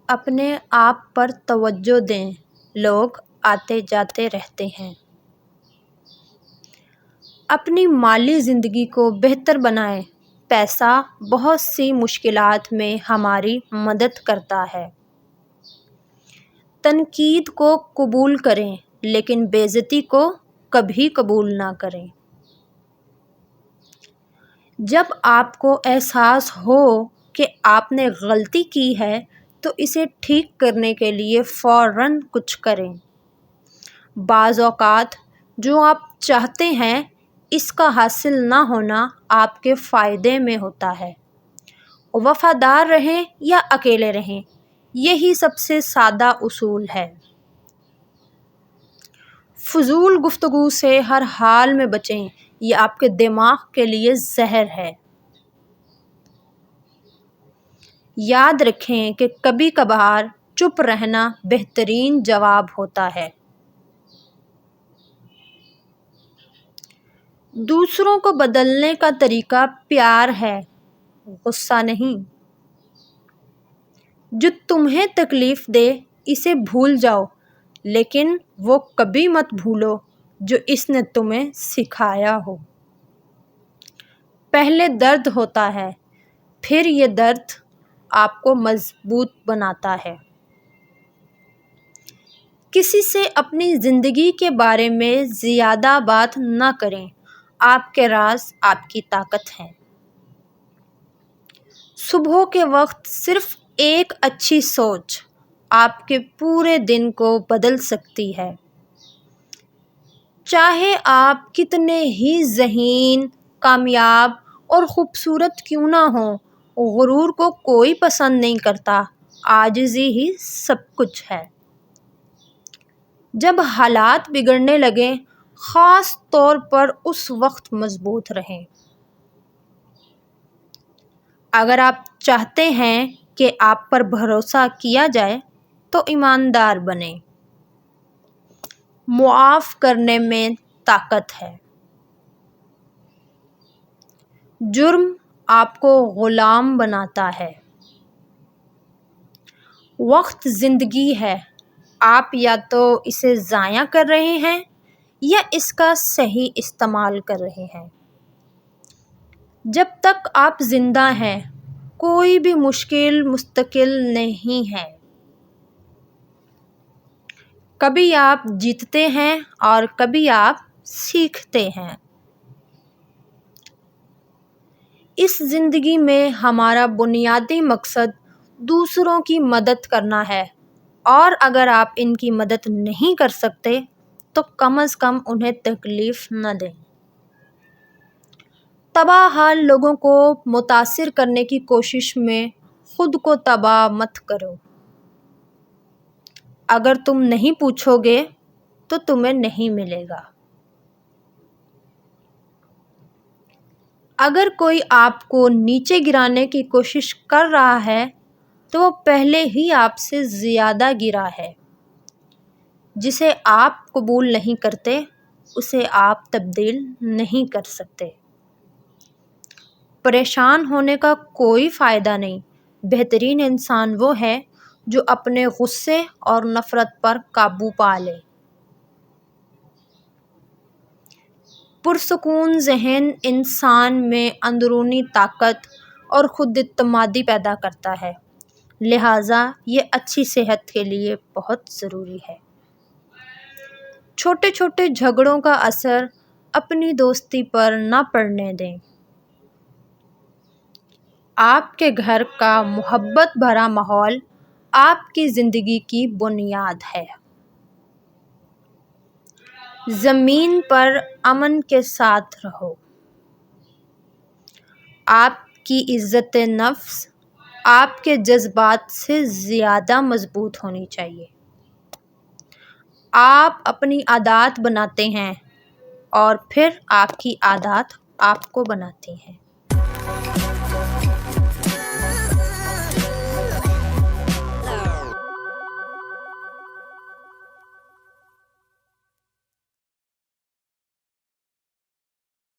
اپنے آپ پر توجہ دیں، لوگ آتے جاتے رہتے ہیں۔ اپنی مالی زندگی کو بہتر بنائیں۔ پیسہ بہت سی مشکلات میں ہماری مدد کرتا ہے۔ تنقید کو قبول کریں لیکن بے عزتی کو کبھی قبول نہ کریں۔ جب آپ کو احساس ہو کہ آپ نے غلطی کی ہے تو اسے ٹھیک کرنے کے لیے فوراً کچھ کریں۔ بعض اوقات جو آپ چاہتے ہیں اس کا حاصل نہ ہونا آپ کے فائدے میں ہوتا ہے۔ وفادار رہیں یا اکیلے رہیں، یہی سب سے سادہ اصول ہے۔ فضول گفتگو سے ہر حال میں بچیں، یہ آپ کے دماغ کے لیے زہر ہے۔ یاد رکھیں کہ کبھی کبھار چپ رہنا بہترین جواب ہوتا ہے۔ دوسروں کو بدلنے کا طریقہ پیار ہے، غصہ نہیں۔ جو تمہیں تکلیف دے اسے بھول جاؤ، لیکن وہ کبھی مت بھولو جو اس نے تمہیں سکھایا ہو۔ پہلے درد ہوتا ہے، پھر یہ درد آپ کو مضبوط بناتا ہے۔ کسی سے اپنی زندگی کے بارے میں زیادہ بات نہ کریں، آپ کے راز آپ کی طاقت ہیں۔ صبح کے وقت صرف ایک اچھی سوچ آپ کے پورے دن کو بدل سکتی ہے۔ چاہے آپ کتنے ہی ذہین، کامیاب اور خوبصورت کیوں نہ ہوں، غرور کو کوئی پسند نہیں کرتا، عاجزی ہی سب کچھ ہے۔ جب حالات بگڑنے لگیں، خاص طور پر اس وقت مضبوط رہیں۔ اگر آپ چاہتے ہیں کہ آپ پر بھروسہ کیا جائے تو ایماندار بنیں۔ معاف کرنے میں طاقت ہے۔ جرم آپ کو غلام بناتا ہے۔ وقت زندگی ہے، آپ یا تو اسے ضائع کر رہے ہیں یا اس کا صحیح استعمال کر رہے ہیں۔ جب تک آپ زندہ ہیں، کوئی بھی مشکل مستقل نہیں ہے۔ کبھی آپ جیتتے ہیں اور کبھی آپ سیکھتے ہیں۔ اس زندگی میں ہمارا بنیادی مقصد دوسروں کی مدد کرنا ہے، اور اگر آپ ان کی مدد نہیں کر سکتے تو کم از کم انہیں تکلیف نہ دیں۔ تباہ حال لوگوں کو متاثر کرنے کی کوشش میں خود کو تباہ مت کرو۔ اگر تم نہیں پوچھو گے تو تمہیں نہیں ملے گا۔ اگر کوئی آپ کو نیچے گرانے کی کوشش کر رہا ہے تو وہ پہلے ہی آپ سے زیادہ گرا ہے۔ جسے آپ قبول نہیں کرتے اسے آپ تبدیل نہیں کر سکتے۔ پریشان ہونے کا کوئی فائدہ نہیں۔ بہترین انسان وہ ہے جو اپنے غصے اور نفرت پر قابو پا لے۔ پرسکون ذہن انسان میں اندرونی طاقت اور خود اعتمادی پیدا کرتا ہے، لہٰذا یہ اچھی صحت کے لیے بہت ضروری ہے۔ چھوٹے چھوٹے جھگڑوں کا اثر اپنی دوستی پر نہ پڑنے دیں۔ آپ کے گھر کا محبت بھرا ماحول آپ کی زندگی کی بنیاد ہے۔ زمین پر امن کے ساتھ رہو۔ آپ کی عزت نفس آپ کے جذبات سے زیادہ مضبوط ہونی چاہیے۔ آپ اپنی عادات بناتے ہیں اور پھر آپ کی عادات آپ کو بناتی ہیں۔